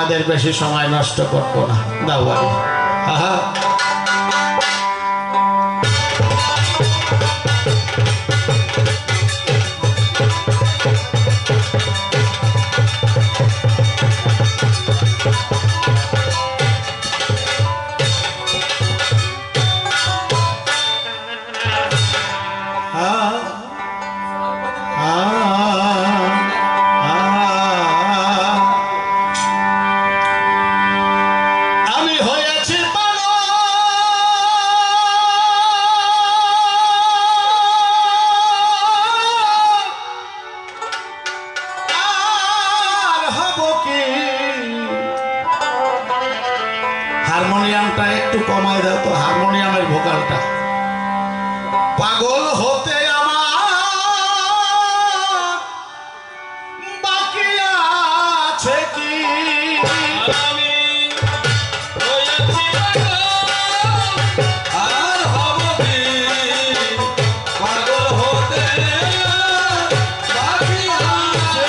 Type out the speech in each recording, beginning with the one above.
আপনাদের বেশি সময় নষ্ট করব না। দাও বাড়ি। আহা হারমোনিয়ামটা একটু কমায় দাও তো, হারমোনিয়ামের ভোকালটা। পাগল হতে আমার বাকি আছে কি, আমি হয়েছি আর হব কি, পাগল হতে বাকি আছে।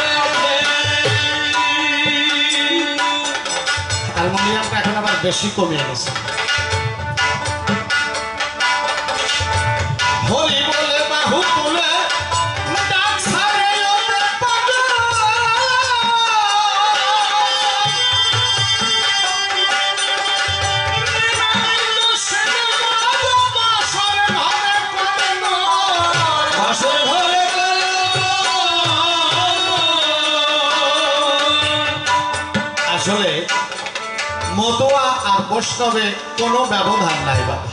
হারমোনিয়ামটা এখন আবার বেশি কমে গেছে। হরি বলে বাহু তুলে ডাক ছাড়ে ওরে পাগল, আসলে মতুয়া আর বৈষ্ণবে কোনো ব্যবধান নাই বাবা।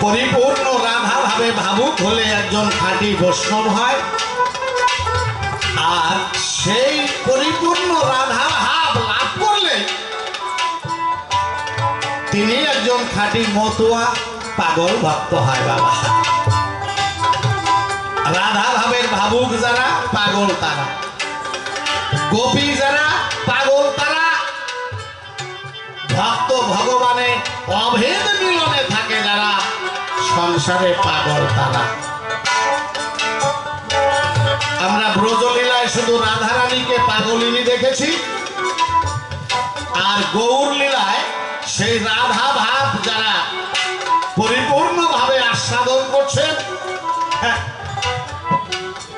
পরিপূর্ণ রাধা ভাবে ভাবুক হলে একজন খাঁটি বৈষ্ণব হয়, আর সেই পরিপূর্ণ রাধা ভাব লাভ করলে তিনি একজন খাঁটি মতুয়া পাগল ভক্ত হয় বাবা। রাধা ভাবের ভাবুক যারা পাগল তারা, গোপী যারা পাগল তারা, ভক্ত ভগবানে অভেদ মিলনে থাকে যারা সংসারে পাগল তারা। আমরা ব্রজলীলায় শুধু রাধারানীকে পাগলিনী দেখেছি, আর গৌর লীলায় সেই রাধা ভাব যারা পরিপূর্ণভাবে আস্বাদন করছেন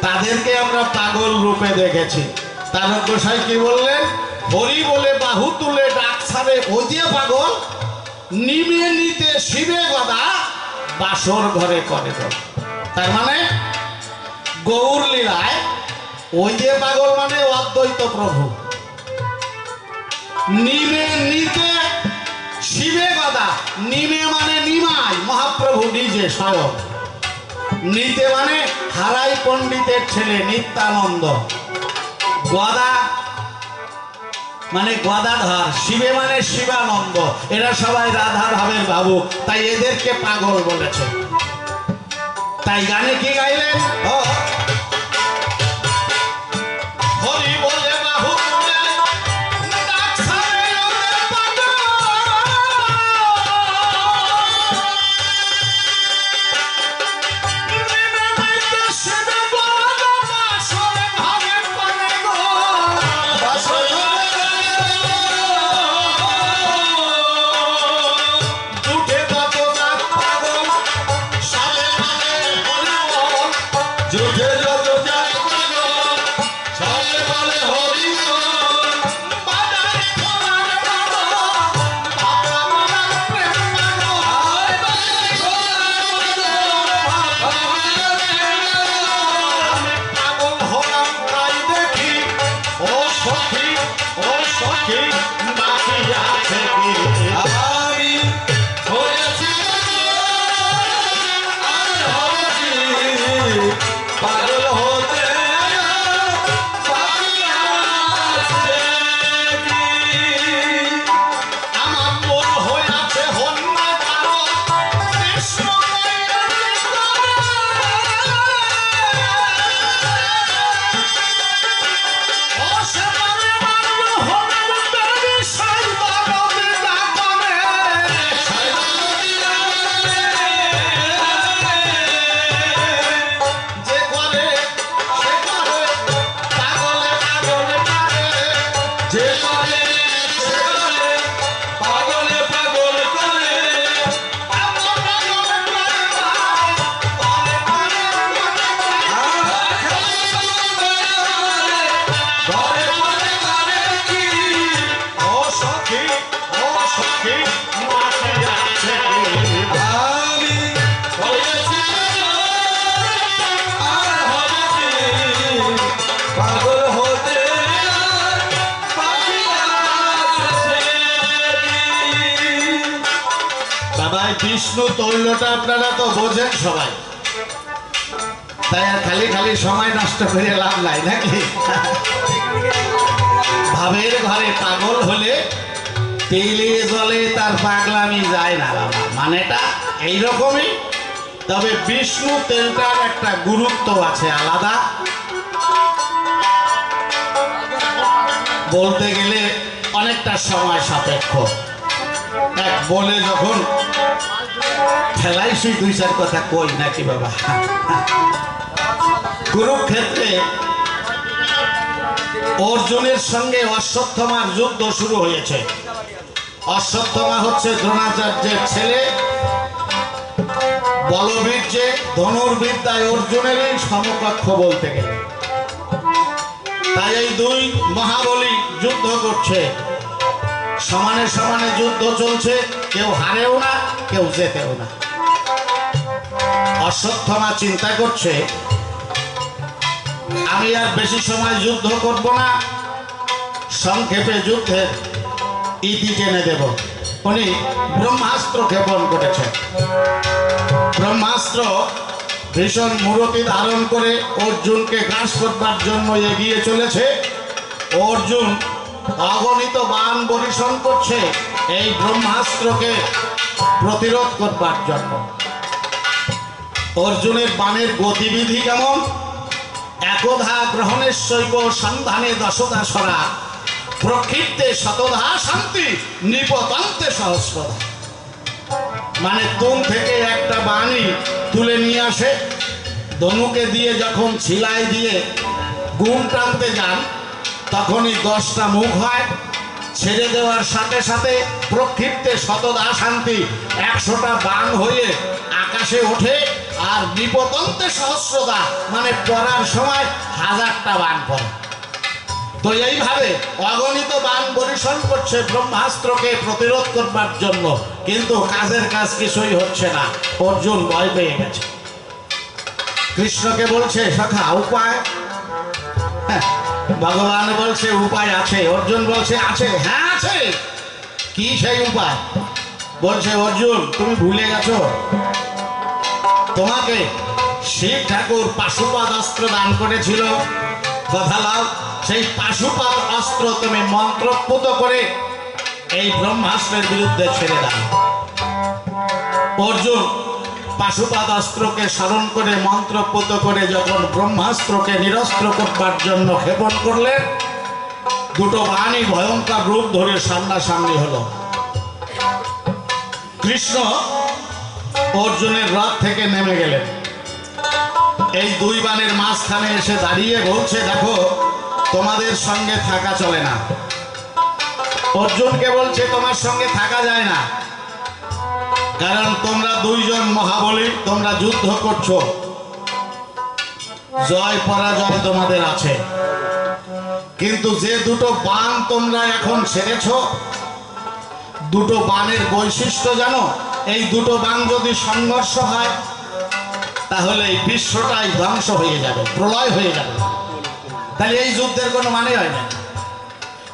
তাদেরকে আমরা পাগল রূপে দেখেছি। তারক গোসাই কি বললেন? হরি বলে বাহু তুলে ডাক ছাড়ে ওই যে পাগল, নিমে নিতে শিবে গদা বাসর ঘরে করে গো। তার মানে গৌর লীলায় ওই যে পাগল মানে অদ্বৈত প্রভু, নিমে নিতে শিবে গদা, নিমে মানে নিমাই মহাপ্রভু নিজে স্বয়ং, নিতে মানে হারাই পণ্ডিতের ছেলে নিত্যানন্দ, গদা মানে গদাধর, শিবে মানে শিবানন্দ, এরা সবাই রাধা ভাবের ভাবুক, তাই এদেরকে পাগল বলেছে। তাই গানে কি গাইলেন? হরি বলে বাহু তুলে ডাক ছাড়ে ওরে পাগল, শিবে গদা বাসর ঘরে করে গো, বাসর যুদ্ধে যে করে সে করে পাগলে পাগল করে বিষ্ণু তৈলটা আপনারা তো বোঝেন সবাই, তাই আর খালি খালি সময় নষ্ট করে লাভ নাই নাকি? ভাবের ঘরে পাগল হলে তেলে জলে তার পাগলামি যায় না, মানেটা এইরকমই। তবে বিষ্ণু তেলটার একটা গুরুত্ব আছে আলাদা, বলতে গেলে অনেকটা সময় সাপেক্ষ। এক বলে যখন ফেলাইছি দুই চার কথা কই নাকি বাবা। কুরুক্ষেত্রে অর্জুনের সঙ্গে অশ্বত্থামার যুদ্ধ শুরু হয়েছে। অশ্বত্থামা হচ্ছে দ্রোণাচার্যের ছেলে, বলবীর্যে ধনুর্বিদ্যায় অর্জুনেরই সমকক্ষ বলতে গেলে। তাই এই দুই মহাবলী যুদ্ধ করছে, সমানে সমানে যুদ্ধ চলছে, কেউ হারেও না কেউ জেতেও না। অশ্বত্থামা চিন্তা করছে আমি আর বেশি সময় যুদ্ধ করব না, সংক্ষেপে যুদ্ধের ইতি টেনে দেব। উনি ব্রহ্মাস্ত্র ক্ষেপণ করেছেন। ব্রহ্মাস্ত্র ভীষণ মূরতি ধারণ করে অর্জুনকে গ্রাস করবার জন্য এগিয়ে চলেছে। অর্জুন অগণিত বাণ বর্ষণ করছে এই ব্রহ্মাস্ত্রকে প্রতিরোধ করবার জন্য। অর্জুনের বাণের গতিবিধি কেমন? একধা গ্রহণের শৈব সন্ধানে দশধা সরা, প্রক্ষিপ্তে শতধা শান্তি নিপতন্তে সহস্রধা। মানে তুম থেকে একটা বাণী তুলে নিয়ে আসে, ধনুকে দিয়ে যখন ছিলাই দিয়ে গুণ টানতে যান তখনই 10টা মুখ হয়, ছেড়ে দেওয়ার সাথে সাথে প্রক্ষিপ্তে শতধা শান্তি 100টা বাণ হয়ে আকাশে ওঠে, আর নিপতন্তে সহস্রধা মানে পড়ার সময় 1000টা বাণ পড়ে। তো এইভাবে অগণিত বাণ বর্ষণ করছে ব্রহ্মাস্ত্রকে প্রতিরোধ করবার জন্য, কিন্তু কাজের কাজ কিছুই হচ্ছে না। অর্জুন ভয় পেয়ে গেছে। কৃষ্ণকে বলছে সখা উপায়? ভগবান বলছে উপায় আছে। অর্জুন বলছে আছে? হ্যাঁ আছে। কি সেই উপায়? বলছে অর্জুন তুমি ভুলে গেছো, তোমাকে শিব ঠাকুর পাশুপাত অস্ত্র দান করেছিল, কথা লাও সেই পাশুপাত অস্ত্র তুমি মন্ত্রপুত করে এই ব্রহ্মাস্ত্রের বিরুদ্ধে ছেড়ে দাও। অর্জুন পাশুপাত অস্ত্রকে স্মরণ করে মন্ত্রপুত করে যখন ব্রহ্মাস্ত্রকে নিরস্ত্র করবার জন্য ক্ষেপণ করলেন, দুটো বাণী ভয়ঙ্কর রূপ ধরে সামনাসামনি হলো। কৃষ্ণ অর্জুনের রথ থেকে নেমে গেলেন, এই দুই বাণের মাঝখানে এসে দাঁড়িয়ে বলছে দেখো তোমাদের সঙ্গে থাকা চলে না। অর্জুনকে বলছে তোমার সঙ্গে থাকা যায় না, কারণ তোমরা দুইজন মহাবলী, তোমরা যুদ্ধ করছো, জয় পরাজয় তোমাদের আছে, কিন্তু যে দুটো বাণ তোমরা এখন ছেড়েছ, দুটো বাণের বৈশিষ্ট্য জানো? এই দুটো বাণ যদি সংঘর্ষ হয় তাহলে এই বিশ্বটাই ধ্বংস হয়ে যাবে, প্রলয় হয়ে যাবে। তাহলে এই যুদ্ধের কোনো মানে হয় না।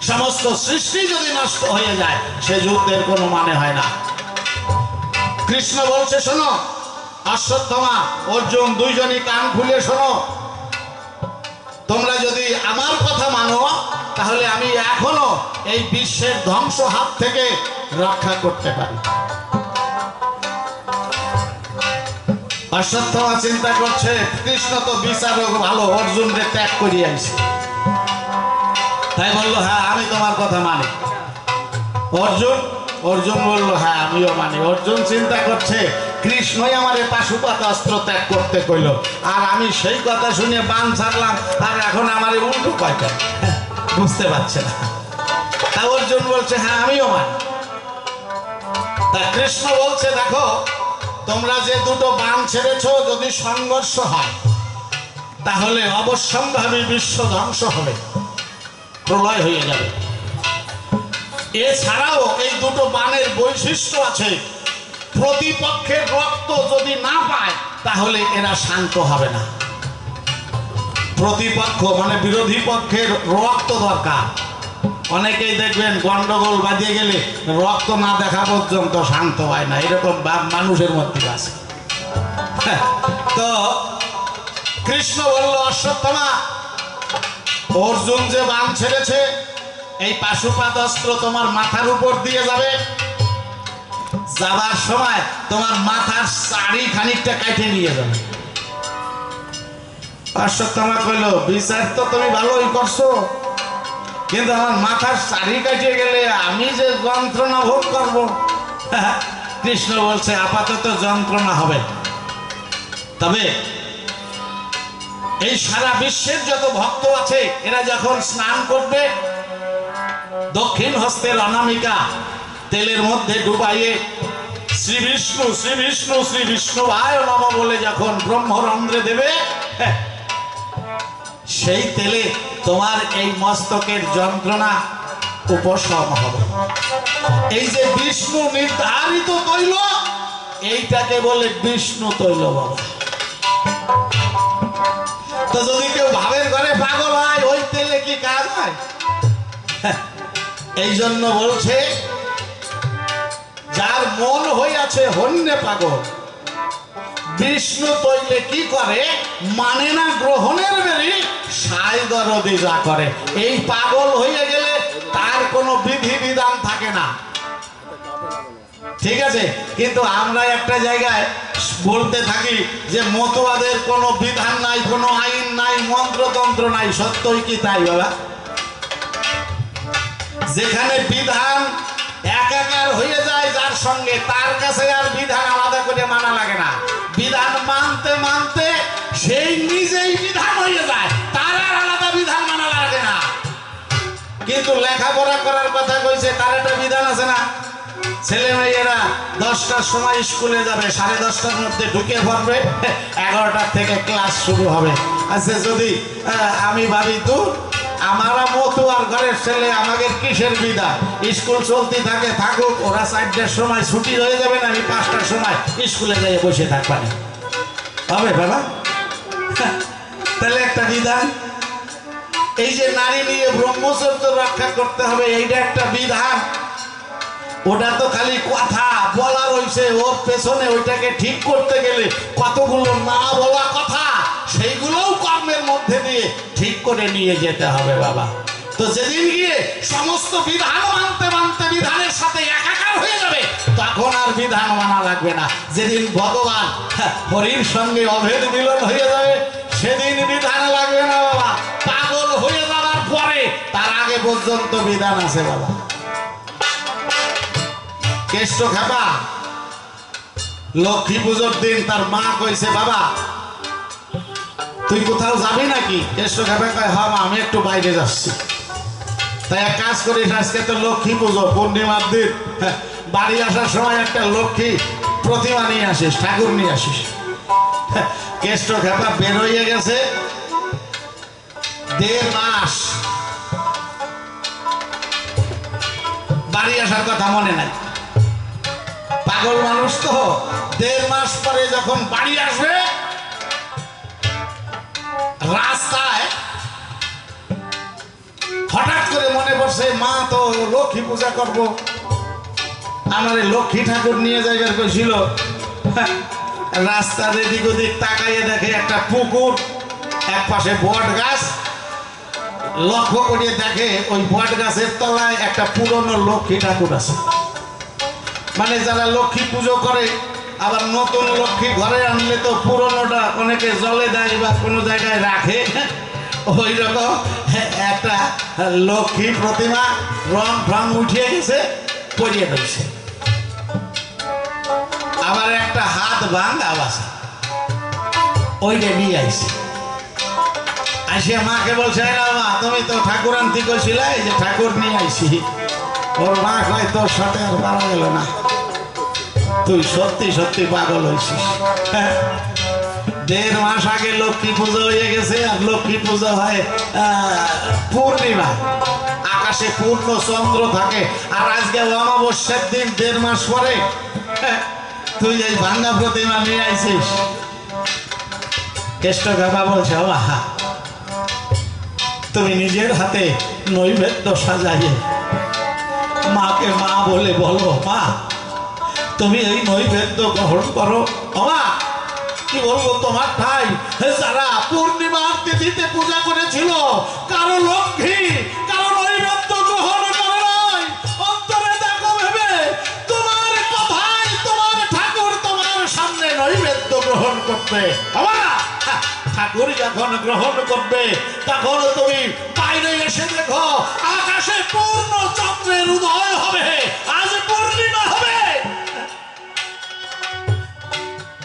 সমস্ত সৃষ্টি যদি নষ্ট হয়ে যায় সে যুদ্ধের কোনো মানে হয় না। কৃষ্ণ বলছে শোনো অশ্বত্থামা অর্জুন দুইজনই কান খুলে শোনো, তোমরা যদি আমার কথা মানো তাহলে আমি এখনো এই বিশ্বের ধ্বংস হাত থেকে রক্ষা করতে পারি। অশ্বত্থামা চিন্তা করছে কৃষ্ণ তো বিচারক ভালো, অর্জুনকে ত্যাগ করিয়ে আনছে, তাই বললো হ্যাঁ আমি তোমার কথা মানি। অর্জুন বলল হ্যাঁ আমিও মানি। অর্জুন চিন্তা করছে কৃষ্ণই আমারে পাশুপাত অস্ত্র ত্যাগ করতে কইল, আর আমি সেই কথা শুনে বান ছাড়লাম, আর এখন আমারে উল্টো কয়টা বুঝতে পারছে না। তা অর্জুন বলছে হ্যাঁ আমিও মানি। তা কৃষ্ণ বলছে দেখো তোমরা যে দুটো বাণ ছেড়েছো যদি সংঘর্ষ হয় তাহলে অবশ্যম্ভাবী বিশ্ব ধ্বংস হবে, প্রলয় হয়ে যাবে। এছাড়াও এই দুটো বাণের বৈশিষ্ট্য আছে, প্রতিপক্ষের রক্ত যদি না পায় তাহলে এরা শান্ত হবে না। প্রতিপক্ষ মানে বিরোধী পক্ষের রক্ত দরকার। অনেকেই দেখবেন গন্ডগোল বাজিয়ে গেলে রক্ত না দেখা পর্যন্ত শান্ত হয় না, এরকম মানুষের মধ্যে আছে। তো কৃষ্ণ বলল অশ্বত্থামা অর্জুন যে বাণ ছেড়েছে এই পাশুপাত অস্ত্র তোমার মাথার উপর দিয়ে যাবে, যাবার সময় তোমার মাথার শাড়ি খানিকটা কাটে নিয়ে যাবে। অশ্বত্থামা কইল বিচার তো তুমি ভালোই করছো, কিন্তু আমার মাথার শাড়ি কাটিয়ে গেলে আমি যে যন্ত্রণা ভোগ করব। কৃষ্ণ বলছে আপাতত যন্ত্রণা হবে, তবে এই সারা বিশ্বের যত ভক্ত আছে এরা যখন স্নান করবে দক্ষিণ হস্তের অনামিকা তেলের মধ্যে ডুবাইয়ে শ্রী বিষ্ণু শ্রী বিষ্ণু শ্রী বিষ্ণুভায় নমঃ বলে যখন ব্রহ্মরন্ধ্রে দেবে, সেই তেলে তোমার এই মস্তকের যন্ত্রণা উপশম হবে। এই যে বিষ্ণু নির্ধারিত তৈল এইটাকে বলে বিষ্ণু তৈল বাবা। তো যদি কেউ ভাবের ঘরে পাগল হয় ওই তেলে কি কাজ হয়? এই জন্য বলছে যার মন হইয়াছে হন্যে পাগল বিষ্ণু তৈলে কি করে মানে না গ্রহণের বেরি সাই দরদি যা করে। এই পাগল হয়ে গেলে তার কোনো বিধি বিধান থাকে না, ঠিক আছে। কিন্তু আমরা একটা জায়গায় বলতে থাকি যে মতবাদের কোনো বিধান নাই, কোনো আইন নাই, মন্ত্রতন্ত্র নাই। সত্যই কি তাই বাবা? যেখানে বিধান একাকার হয়ে যায় যার সঙ্গে, তার কাছে আর বিধান আলাদা করে মানা লাগে না। বিধান মানতে মানতে সেই নিজেই বিধান হয়ে যায়, তার আর আলাদা বিধান মানা লাগে না। কিন্তু লেখাপড়া করার কথা কইছে, তার একটা বিধান আছে না। ছেলে মেয়েরা 10টার সময় স্কুলে যাবে, 10:30টার মধ্যে ঢুকে পড়বে, 11টার থেকে ক্লাস শুরু হবে। আচ্ছা যদি আমি ভাবি দূর আমারা মতো আর ঘরের ছেলে আমাদের কিসের বিধান? স্কুল চলতে থাকে, থাকুক, ওরা 4টার সময় ছুটি হয়ে যাবে না, আমি 5টার সময় স্কুলে যাই বসে থাকবানি হবে বাবা? তাহলে একটা বিধান। এই যে নারী নিয়ে ব্রহ্মচর্য রক্ষা করতে হবে এইটা একটা বিধান। ওটা তো খালি কথা বলা রয়েছে, ওর পেছনে ওইটাকে ঠিক করতে গেলে কতগুলো না বলা কথা সেইগুলোও কর্মের মধ্যে দিয়ে ঠিক করে নিয়ে যেতে হবে বাবা। তো যেদিন গিয়ে সমস্ত বিধান মানতে মানতে বিধানের সাথে একাকার হয়ে যাবে তখন আর বিধান মানা লাগবে না। যেদিন ভগবান হরির সঙ্গে অভেদ মিলন হয়ে যাবে সেদিন বিধান লাগবে না বাবা। পাগল হয়ে যাওয়ার পরে তার আগে পর্যন্ত বিধান আছে বাবা। কেষ্ট খাবা লক্ষ্মী পুজোর দিন তার মা কইছে বাবা তুই কোথাও যাবি নাকি? কেষ্ট খাবা কয় হ্যাঁ মা আমি একটু বাইরে যাচ্ছি। তাই এক কাজ করিস, আজকে তো লক্ষ্মী পুজো পূর্ণিমার দিন, বাড়ি আসার সময় একটা লক্ষ্মী প্রতিমা নিয়ে আসিস, ঠাকুর নিয়ে আসিস। কেষ্ট খাবা বের হয়ে গেছে 1.5 মাস, বাড়ি আসার কথা মনে নাই। পাগল মানুষ তো 1.5 মাস পরে যখন বাড়ি আসবে রাস্তায় হঠাৎ করে মনে পড়ছে মা তো লক্ষ্মী পূজা করব, আমার লক্ষ্মী ঠাকুর নিয়ে যাইবার কইছিল। রাস্তার এদিক ওদিক তাকাইয়ে দেখে একটা পুকুর, এক পাশে বট গাছ, লক্ষ্য করিয়ে দেখে ওই বট গাছের তলায় একটা পুরনো লক্ষ্মী ঠাকুর আছে। মানে যারা লক্ষ্মী পুজো করে আবার নতুন লক্ষ্মী ঘরে আনলে তো পুরনোটা অনেকে জলে দেয় বা কোনো জায়গায় রাখে, ওই রকম একটা লক্ষ্মী প্রতিমা রং ফং উঠিয়ে গেছে, পরিয়ে রয়েছে। আবার একটা হাত ভাঙা আছে, ওইটা নিয়ে আইছে। আসিয়া মাকে বলছে, না মা তুমি তো ঠাকুর আনতে করছিলে, এই যে ঠাকুর নিয়ে আইছি। ওর মা কয়, তোর সাথে আর পারা গেল না, তুই সত্যি সত্যি পাগল হয়েছিস। 1.5 মাস আগে লক্ষ্মী পুজো হয়ে গেছে, আর লক্ষ্মী পুজো হয় পূর্ণিমা, আকাশে পূর্ণ চন্দ্র থাকে, আর আজকে অমাবস্যার দিন 1.5 মাস পরে তুই এই ভাঙ্গা প্রতিমা নিয়ে আইছিস। কেষ্ট বাবা বলছে, ও আহা, তুমি নিজের হাতে নৈবেদ্য সাজাইয়ে মাকে মা বলে বলো, মা তুমি এই নৈবেদ্য গ্রহণ করো। মা কি বলবো, তোমার ঠাই যারা পূর্ণিমার তিথিতে পূজা করেছিল, কারো লক্ষ্মী কারো নৈবেদ্য গ্রহণ করে নাই। অন্তরে দেখো ভেবে, তোমার কথাই তোমার ঠাকুর তোমার সামনে নৈবেদ্য গ্রহণ করবে। ঠাকুর যখন গ্রহণ করবে, তখন তুমি বাইরে এসে দেখো আকাশে পূর্ণ চন্দ্রের উদয় হবে, আজ পূর্ণিমা হবে।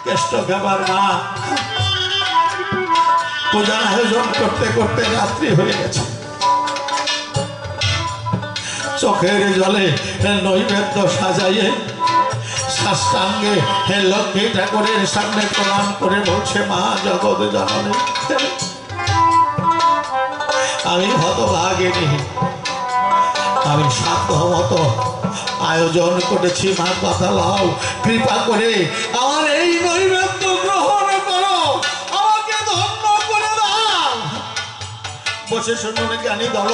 কেষ্ট বাবার মা পূজার আয়োজন করতে করতে রাত্রি হয়ে গেছে। চোখের জলে নৈবেদ্য সাজাইয়ে সাষ্টাঙ্গে লক্ষ্মী ঠাকুরের সামনে প্রণাম করে বলছে, মা জগৎ জননী, আমি হতভাগিনী, আমি সাধ্য মতো আয়োজন করেছি, মা কথা লাও, কৃপা করে আমার এই নৈবেদ্য গ্রহণ করো, আমাকে ধন্য করে দাও। বসে শুনুন জ্ঞানী দল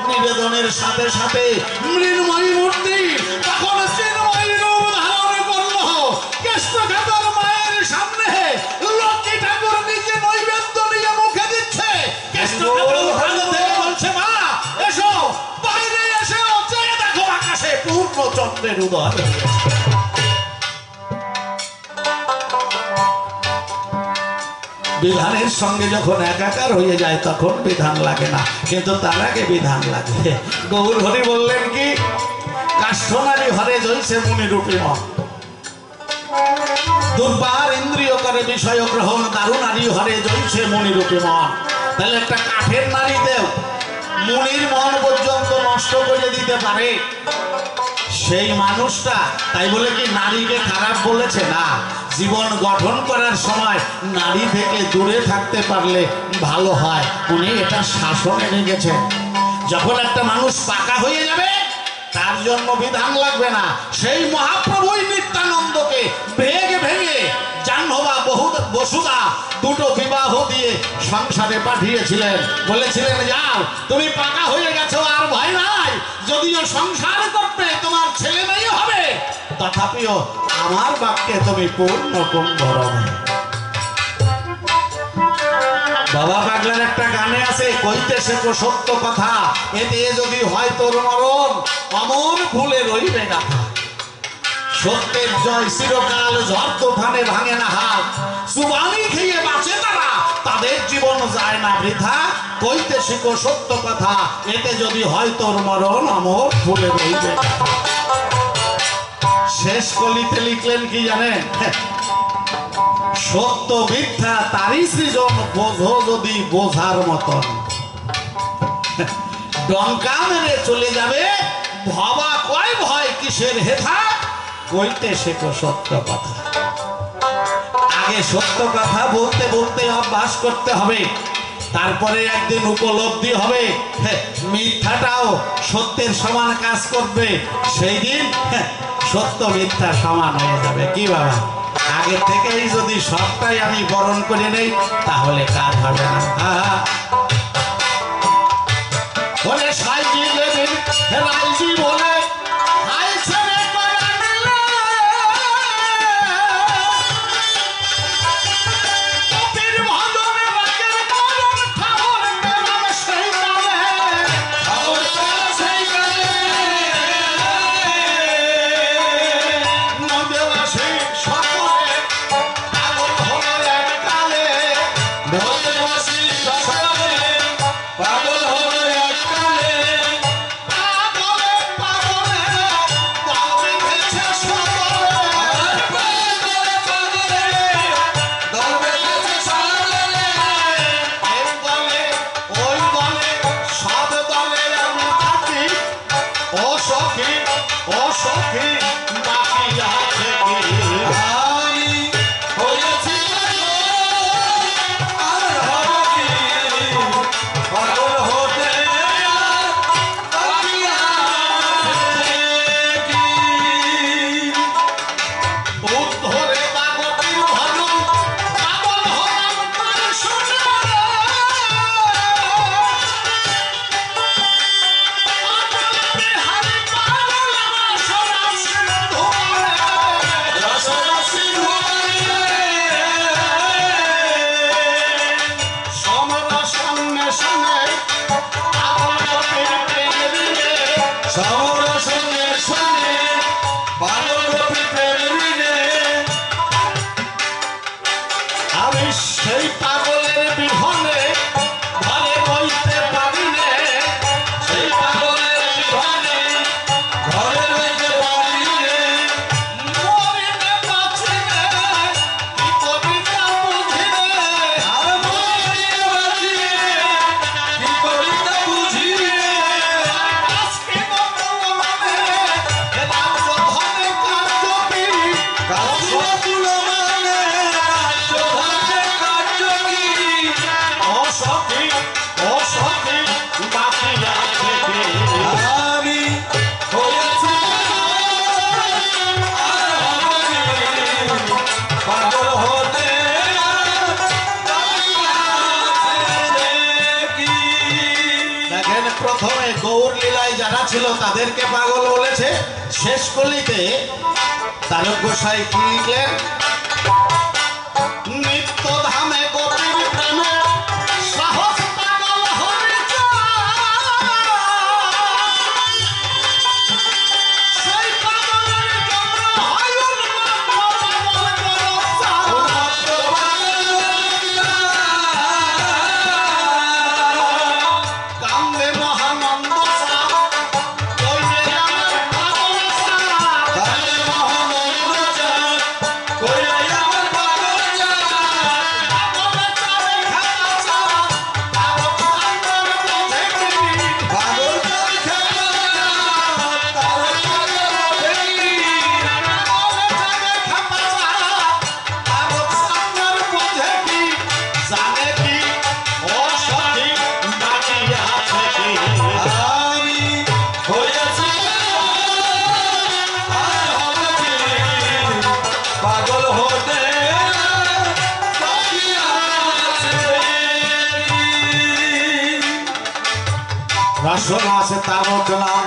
নিবেদনের সাথে সাথে মৃন্ময়ী মূর্তি তখন চিন্ময়ী রূপ ধারণ করলো। কেষ্ট খাতার মায়ের সামনে লক্ষ্মী ঠাকুর নিজে নৈবেদ্য নিয়ে মুখে দিচ্ছে। কেষ্ট বলছে, মা এসো, বাইরে এসে চেয়ে দেখো আকাশে পূর্ণ চন্দ্রের উদয়। বিধানের সঙ্গে যখন একাকার হয়ে যায় তখন বিধান লাগে না, কিন্তু তার আগে বিধান লাগে। গৌর হরি বললেন কি, কাষ্ঠনারী হরে জইছে মুনিরূপী মন, দুর্বার ইন্দ্রিয় করে বিষয় গ্রহণ, দারু নারী হরে জইছে মুনিরূপী মন। তাহলে একটা কাঠের নারীতেও মুনির মন পর্যন্ত নষ্ট করে দিতে পারে সেই মানুষটা। তাই বলে কি নারীকে খারাপ বলেছে? না, জীবন গঠন করার সময় নারী থেকে দূরে থাকতে পারলে ভালো হয়, উনি এটা শাসনে রেখেছেন। যখন একটা মানুষ পাকা হয়ে যাবে তার জন্য বিধান লাগবে না। সেই মহাপ্রভুই নিত্যানন্দকে ভেঙে ভেঙে জাহ্নবা বসুদা দুটো বিবাহ দিয়ে সংসারে পাঠিয়েছিলেন, বলেছিলেন যাও তুমি পাকা হয়ে গেছো, আর ভয় নাই, যদিও সংসার করবে তোমার ছেলে মেয়ে হবে, তথাপিও আমার বাক্যে তুমি পূর্ণ কুম্ভ রমে। বাবা পাগলার একটা গানে আছে, কইতে শেখো সত্য কথা, এতে যদি হয় তোর মরণ, অমর ভুলে রইবে গাথা। সত্যের জয় চিরকাল, ঝড় তুফানে ভাঙে না হাত, জুবানি খেয়ে বাঁচে তারা, তাদের জীবন যায় না বৃথা। কইতে শেখো সত্য কথা, এতে যদি হয় তোর মরণ, অমর ভুলে রইবে গাথা। শেষ কলিতে লিখলেন কি জানেন? সত্য মিথ্যা তারই সৃজন, বোঝো যদি বোঝার মতন। ডঙ্কা মেরে চলে যাবে, ভাবা কয় ভয় কিসের হেথা, কইতে শেখো সত্য কথা। আগে সত্য কথা বলতে বলতে অভ্যাস করতে হবে, তারপরে একদিন উপলব্ধি হবে মিথ্যাটাও সত্যের সমান কাজ করবে, সেই দিন সত্য মিথ্যা সমান হয়ে যাবে। কি বাবা, আগে থেকেই যদি সবটাই আমি বরণ করে নেই তাহলে কাজ হবে না। বলে সাইজি লেবিন রাইজি বলে পাগল সখী বাকি আছে কি আমি হয়েছি আর হবে কি পাগল হতে বাকি আছে কি ধরে পাগল ভালো পাগল হলাম তার শুনে বিহারি পাগল সরাসরি ধরে রাসরাসি সমরা সামনে শুনে পাগল কপির প্রেমে সমর সঙ্গে সঙ্গে পাগল প্রেমে আমি সেই পাগলের বিহনে ঘরে বইতে পারি নে সেই পাগলের বিধানে ঘরে রইতে পারি রে মরিতে বাঁচি নে কি কবিতা বুঝি নে আর মরিতে বাঁচি রে কি করিতে বুঝি রে আজকে বর্তমানে রাজ্য ধনে কার্যবি কার্য তুল মানে রাজ্য ধনে কার্য কি অসখী বাকি আছে কি আমি হয়েছি আর হবে কি পাগল হতে বাকি আছে কি দেখেন প্রথমে গৌর লীলায় যারা ছিল তাদেরকে পাগল বলেছে শেষ কলিতে তারক গোসাই কি লিখলেন নিত্য ধামে গোপীর প্রেমে সাহস পাগল হয়ে যায়। সেই পাগলের জন্য হয় উন্মাদ পাগল জগৎ কান্দে মহানন্দ সা কইলে আমার পাগল সা তারে মহানন্দ চাঁদ কইলে আমার পাগল চাঁদ পাগলে চারে খাতা সা তারক সান্দর বোঝে কি পাগল চাঁদ খেলা তার পাগল দেখি পাগলে চারে খাতা সা তারক সান্দর বোঝে কি জানে কি ও সখী বাকি আছে কি আমি হয়েছি আর হবে কি পাগল হতে বাকি আছে কি রাসনা আছে তার মধ্যে নাম